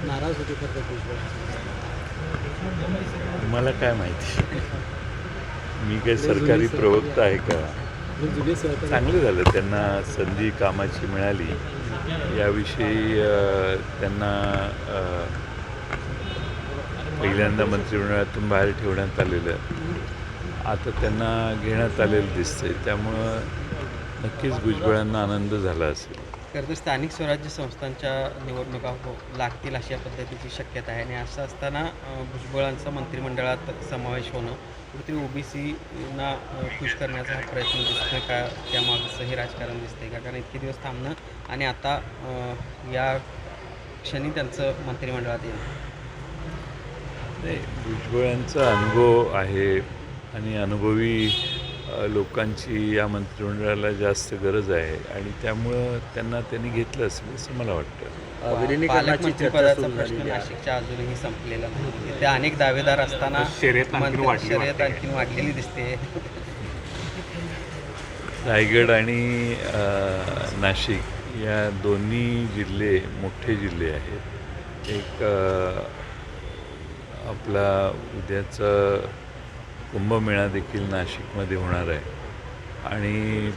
नाराज होते तर भुजबळ. मला काय माहिती, मी काही सरकारी जुनी प्रवक्ता आहे का? जुने सहकारी चांगलं झालं त्यांना संधी कामाची मिळाली याविषयी त्यांना पहिल्यांदा मंत्रिमंडळातून बाहेर ठेवण्यात आलेलं, आता त्यांना घेण्यात आलेलं दिसतंय, त्यामुळं नक्कीच भुजबळांना आनंद झाला असेल. खरं तर स्थानिक स्वराज्य संस्थांच्या निवडणुका लागतील अशा पद्धतीची शक्यता आहे आणि असं असताना भुजबळांचा मंत्रिमंडळात समावेश होणं कुठेतरी ओबीसीना खुश करण्याचा हा प्रयत्न दिसतोय का, त्यामागचं हे राजकारण दिसतंय का? कारण इतके दिवस थांबणं आणि आता या क्षणी त्यांचं मंत्रिमंडळात येणं. नाही, भुजबळांचा अनुभव आहे आणि अनुभवी लोकांची या मंत्रिमंडळाला जास्त गरज आहे आणि त्यामुळं त्यांनी घेतलं असेल असं मला वाटतं. विलिनीकरणाची चर्चा पालकमंत्रीपदाचा सुरू प्रश्न झालेली आहे. नाशिकच्या अजूनही संपलेला नाही. ते अनेक दावेदार असताना शर्यत आणखीन वाढलेली दिसते. रायगड आणि नाशिक या दोन्ही जिल्हे मोठे जिल्हे आहेत. एक आपला उद्याचा कुंभमेळा देखील नाशिकमध्ये होणार आहे आणि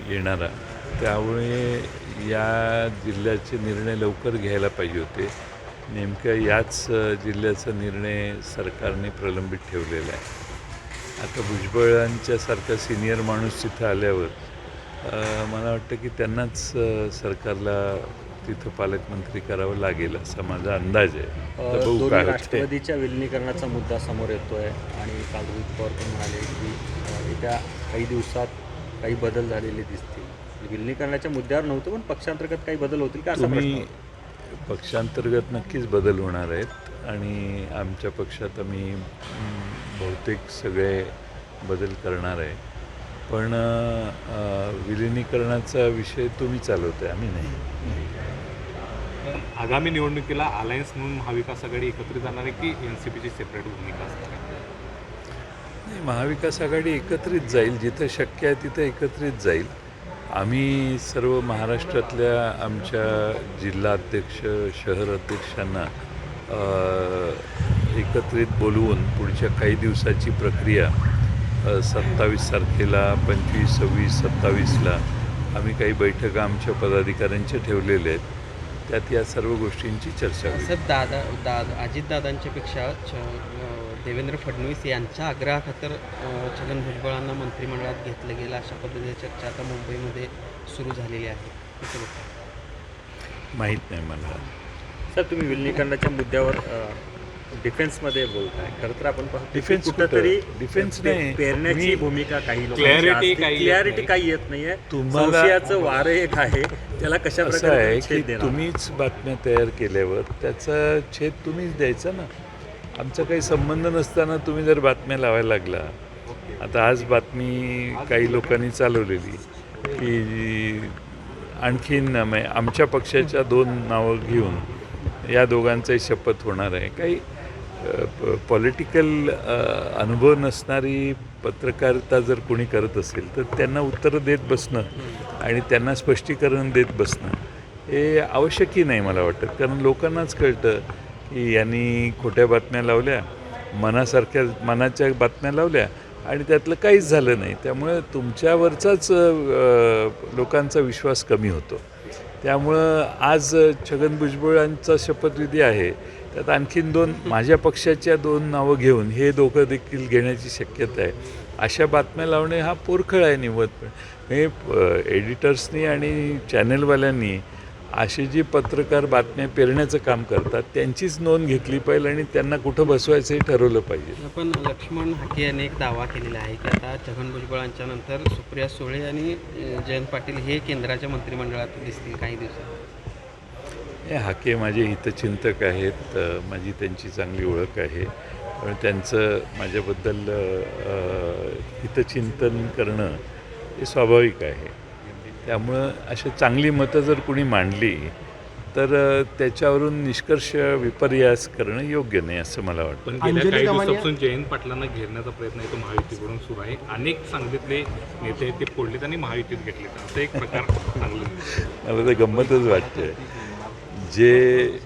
येणारा, त्यामुळे या जिल्ह्याचे निर्णय लवकर घ्यायला पाहिजे होते. नेमक्या याच जिल्ह्याचा निर्णय सरकारने प्रलंबित ठेवलेला आहे. आता भुजबळांच्यासारखा सिनियर माणूस तिथं आल्यावर मला वाटतं की त्यांनाच सरकारला तिथं पालकमंत्री करावं लागेल असा माझा अंदाज आहे. तर बघू दोन्ही काय होतंय. राष्ट्रवादीच्या विलिनीकरणाचा मुद्दा समोर येतोय आणि काल रोहित पवार पण म्हणाले की येत्या काही दिवसात काही बदल झालेले दिसतील. विलिनीकरणाच्या मुद्द्यावर नव्हतं, पण पक्षांतर्गत काही बदल होतील का असा तुम्ही प्रश्न. पक्षांतर्गत नक्कीच बदल होणार आहेत आणि आमच्या पक्षात आम्ही बहुतेक सगळे बदल करणार आहे. पण विलिनीकरणाचा विषय तुम्ही चालवताय, आम्ही नाही. आगामी निवडणुकीला अलायन्स म्हणून महाविकास आघाडी एकत्रित जाणार आहे की NCPची सेपरेट भूमिका असणार आहे? नाही, महाविकास आघाडी एकत्रित जाईल, जिथं शक्य आहे तिथं एकत्रित जाईल. आम्ही सर्व महाराष्ट्रातल्या आमच्या जिल्हा अध्यक्ष, शहर अध्यक्षांना एकत्रित बोलवून पुढच्या काही दिवसाची प्रक्रिया 27 तारखेला, 25, 26, 27ला आम्ही काही बैठका आमच्या पदाधिकाऱ्यांच्या ठेवलेल्या आहेत. त्यात या सर्व गोष्टींची चर्चा होईल. सर, अजितदादांच्या पेक्षा देवेंद्र फडणवीस यांच्या आग्रहाखातर छगन भुजबळांना मंत्रिमंडळात घेतलं गेलं अशा पद्धतीची चर्चा आता मुंबईमध्ये सुरू झालेली आहे. कसं बघता? माहीत नाही मला. सर, तुम्ही विलिनीकरणाच्या मुद्द्यावर डिफेन्समध्ये बोलताय. खरं तर आपण पाहतो डिफेन्स कुठंतरी डिफेन्स नाही, पेरण्याची भूमिका काही Clarity काही येत नाहीये. तुम्हाला संशयाचं वारं एक आहे, त्याला कशा असं प्रकारे आहे छेद की देणार? तुम्हीच बातम्या तयार केल्यावर त्याचा छेद तुम्हीच द्यायचा ना. आमचा काही संबंध नसताना तुम्ही जर बातम्या लावायला लागला. आता आज बातमी काही लोकांनी चालवलेली की आणखीन आमच्या पक्षाच्या 2 नावं घेऊन या दोघांचाही शपथ होणार आहे. काही पॉलिटिकल अनुभव नसणारी पत्रकारिता जर कोणी करत असेल तर त्यांना उत्तरं देत बसणं आणि त्यांना स्पष्टीकरण देत बसणं हे आवश्यकही नाही मला वाटतं. कारण लोकांनाच कळतं की यांनी खोट्या बातम्या लावल्या, मनाच्या बातम्या लावल्या आणि त्यातलं काहीच झालं नाही. त्यामुळे तुमच्यावरचाच लोकांचा विश्वास कमी होतो. त्यामुळं आज छगन भुजबळांचा शपथविधी आहे, त्यात आणखीन 2 माझ्या पक्षाच्या 2 नावं घेऊन हे दोघं देखील घेण्याची शक्यता आहे. अशा बातम्या लावणे हा पोरखळ आहे निवडणूक. हे एडिटर्सनी आणि चॅनलवाल्यांनी असे जे पत्रकार बातम्या पेरण्याचं काम करतात त्यांचीच नोंद घेतली पाहिजे आणि त्यांना कुठं बसवायचं हे ठरवलं पाहिजे. पण लक्ष्मण हाके यांनी एक दावा केलेला आहे की आता छगन भुजबळांच्या नंतर सुप्रिया सुळे आणि जयंत पाटील हे केंद्राच्या मंत्रिमंडळात दिसतील काही दिवसात. हे हाके माझे हितचिंतक आहेत, माझी त्यांची चांगली ओळख आहे. पण त्यांचं माझ्याबद्दल हितचिंतन करणं हे स्वाभाविक आहे. त्यामुळं अशी चांगली मतं जर कुणी मांडली तर त्याच्यावरून निष्कर्ष विपर्यास करणं योग्य नाही असं मला वाटतं. पण गेल्या काही दिवसापासून जयंत पाटलांना घेरण्याचा प्रयत्न आहे तो महायुतीकडून सुरू आहे. अनेक सांगलीतले नेते आहेत ते फोडलेत आणि महायुतीत घेतलेत, असं एक प्रकार चांगलं. मला तर गंमतच वाटते. जे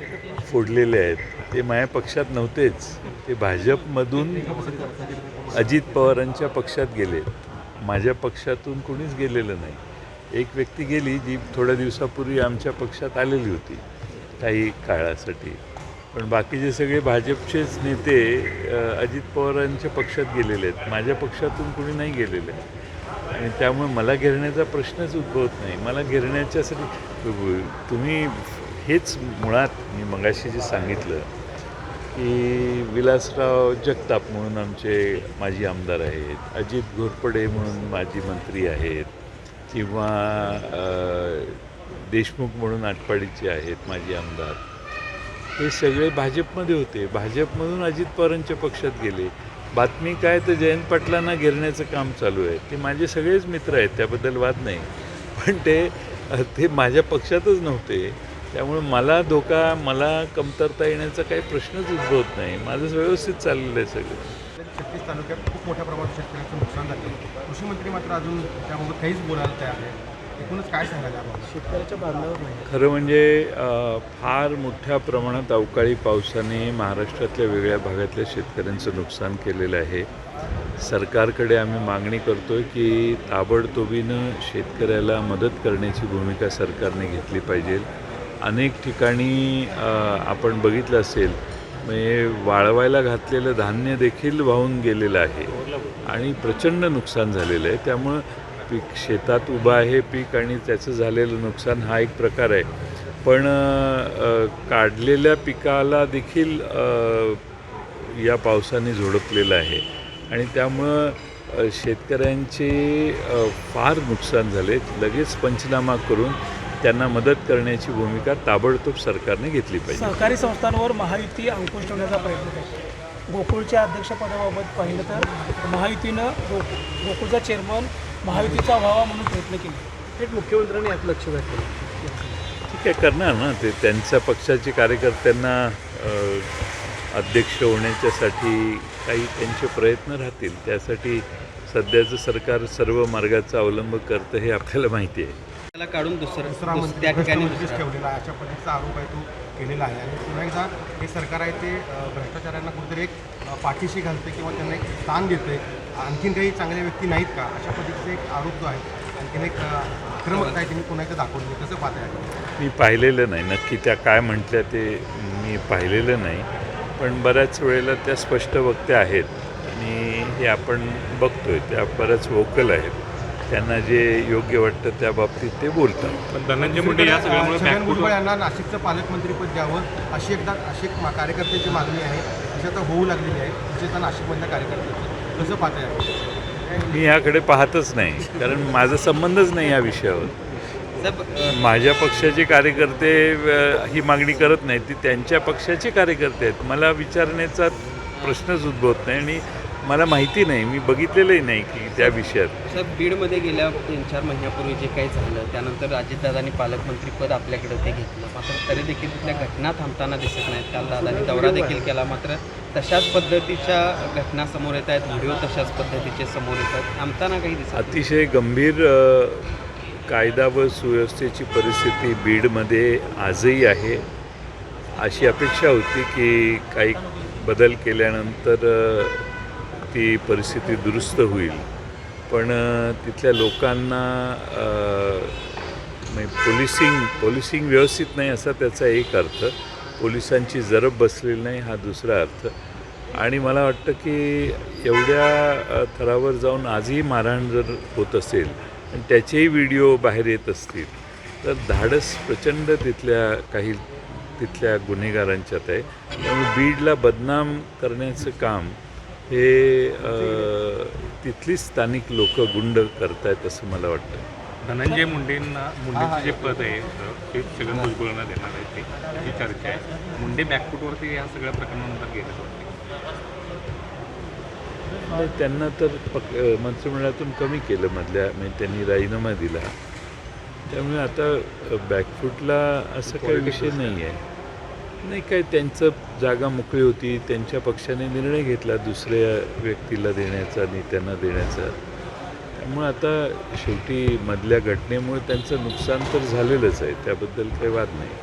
फोडलेले आहेत ते माझ्या पक्षात नव्हतेच, ते भाजपमधून अजित पवारांच्या पक्षात गेले. माझ्या पक्षातून कोणीच गेलेलं नाही. एक व्यक्ती गेली जी थोड्या दिवसापूर्वी आमच्या पक्षात आलेली होती काही काळासाठी, पण बाकीचे सगळे भाजपचेच नेते अजित पवारांच्या पक्षात गेलेले आहेत. माझ्या पक्षातून कोणी नाही गेलेलं आहे आणि त्यामुळे मला घेरण्याचा प्रश्नच उद्भवत नाही. मला घेरण्याच्यासाठी तुम्ही हेच मुळात मी मगाशी जे सांगितलं की विलासराव जगताप म्हणून आमचे माजी आमदार आहेत, अजित घोरपडे म्हणून माजी मंत्री आहेत, किंवा देशमुख म्हणून आटपाडीचे आहेत माजी आमदार, हे सगळे भाजपमध्ये होते. भाजपमधून अजित पवारांच्या पक्षात गेले. बातमी काय तर जयंत पाटलांना घेरण्याचं काम चालू आहे. ते माझे सगळेच मित्र आहेत, त्याबद्दल वाद नाही, पण ते माझ्या पक्षातच नव्हते. त्यामुळे मला मला कमतरता येण्याचा काही प्रश्नच उद्भवत नाही. माझं व्यवस्थित चाललेलं आहे सगळं. 36 तालुक्यात खूप मोठ्या प्रमाणात शेतकऱ्यांचं नुकसान झालं. कृषी मंत्री मात्र अजून त्याबाबत काहीच बोलायला तयार नाही. एकूणच काय सांगायला याबाबत? शेतकऱ्याच्या बांधावर नाही. खरं म्हणजे फार मोठ्या प्रमाणात अवकाळी पावसाने महाराष्ट्रातल्या वेगळ्या भागातल्या शेतकऱ्यांचं नुकसान केलेलं आहे. सरकारकडे आम्ही मागणी करतो की ताबडतोबीनं शेतकऱ्याला मदत करण्याची भूमिका सरकारने घेतली पाहिजे. अनेक ठिकाणी आपण बघितलं असेल, म्हणजे वाळवायला घातलेलं धान्य देखील वाहून गेलेलं आहे आणि प्रचंड नुकसान झालेलं आहे. त्यामुळं पीक शेतात उभं आहे पीक आणि त्याचं झालेलं नुकसान हा एक प्रकार आहे, पण काढलेल्या पिकाला देखील या पावसाने झोडपलेलं आहे आणि त्यामुळं शेतकऱ्यांचे फार नुकसान झाले. लगेच पंचनामा करून त्यांना मदत करण्याची भूमिका ताबडतोब सरकारने घेतली पाहिजे. सहकारी संस्थांवर महायुती अंकुश ठेवण्याचा प्रयत्न करते. गोकुळच्या अध्यक्षपदाबाबत पाहिलं तर महायुतीनं गोकुळचा चेअरमन महायुतीचा व्हावा म्हणून प्रयत्न केले. थेट मुख्यमंत्र्यांनी यात लक्ष घातलं. ठीक आहे, करणार ना ते. त्यांच्या पक्षाचे कार्यकर्त्यांना अध्यक्ष होण्याच्यासाठी काही त्यांचे प्रयत्न राहतील. त्यासाठी सध्याचं सरकार सर्व मार्गाचा अवलंब करतं हे आपल्याला माहिती आहे. त्याला काढून दुसरा त्या मंत्री ठिकाणी ठेवलेला आहे, अशा पद्धतीचा आरोप आहे तो केलेला आहे. आणि पुन्हा एकदा हे सरकार आहे ते भ्रष्टाचारांना कुठेतरी एक पाठीशी घालते किंवा त्यांना एक स्थान देते. आणखीन काही चांगल्या व्यक्ती नाहीत का, अशा पद्धतीचा एक आरोप जो आहे, आणखीन एक आक्रमकता आहे त्यांनी पुन्हा एकदा दाखवली. कसं पाहताय? मी पाहिलेलं नाही नक्की त्या काय म्हटल्या ते मी पाहिलेलं नाही, पण बऱ्याच वेळेला त्या स्पष्ट वक्त्या आहेत आणि हे आपण बघतोय त्या बऱ्याच वोकल आहेत. त्यांना जे योग्य वाटतं त्या बाबतीत ते बोलतात. पण धनंजय मुंडे या सगळ्यामुळे छगन भुजबळ यांना नाशिकचं पालकमंत्रीपद द्यावं अशी कार्यकर्त्याची मागणी आहे. अशी आता होऊ लागलेली आहे. विशेषतः नाशिकमधल्या कार्यकर्त्यांची कसं पाहताय? मी याकडे पाहतच नाही, कारण माझा संबंधच नाही या विषयावर. माझ्या पक्षाचे कार्यकर्ते ही मागणी करत नाहीत, ती त्यांच्या पक्षाचे कार्यकर्ते आहेत. मला विचारण्याचा प्रश्नच उद्भवत नाही आणि मला माहिती नाही, मी बघितलेलंही नाही की त्या विषयात. साहेब, बीडमध्ये गेल्या 3-4 महिन्यापूर्वी जे काही झालं त्यानंतर अजितदादांनी पालकमंत्रीपद आपल्याकडे ते घेतलं, मात्र तरी देखील तिथल्या घटना थांबताना दिसत नाहीत. काल दादांनी दौरा देखील केला, मात्र तशाच पद्धतीच्या घटना समोर येत आहेत, व्हिडिओ तशाच पद्धतीचे समोर येत आहेत, थांबताना काही दिसत नाही. अतिशय गंभीर कायदा व सुव्यवस्थेची परिस्थिती बीडमध्ये आजही आहे. अशी अपेक्षा होती की काही बदल केल्यानंतर ती परिस्थिती दुरुस्त होईल, पण तिथल्या लोकांना पोलिसिंग व्यवस्थित नाही असा त्याचा एक अर्थ, पोलिसांची जरब बसलेली नाही हा दुसरा अर्थ. आणि मला वाटतं की एवढ्या थरावर जाऊन आजही मारहाण जर होत असेल आणि त्याचेही व्हिडिओ बाहेर येत असतील तर धाडस प्रचंड तिथल्या गुन्हेगारांच्यात आहे. त्यामुळे बीडला बदनाम करण्याचं काम हे तिथली स्थानिक लोक गुंड करतायत असं मला वाटतं. धनंजय मुंडेंचं जे पद आहे ते छगन भुजबळांना देणार आहे, ही चर्चा आहे. मुंडे बॅकफूटवरती या सगळ्या प्रकरणानंतर गेले. त्यांना तर मंत्रिमंडळातून कमी केलं म्हणजे त्यांनी राजीनामा दिला, त्यामुळे आता बॅकफूटला असं काही विषय नाही आहे. नाही काय, त्यांचं जागा मोकळी होती, त्यांच्या पक्षाने निर्णय घेतला दुसऱ्या व्यक्तीला देण्याचा, नेत्यांना देण्याचा. त्यामुळे आता शेवटी मधल्या घटनेमुळे त्यांचं नुकसान तर झालेलंच आहे, त्याबद्दल काही वाद नाही.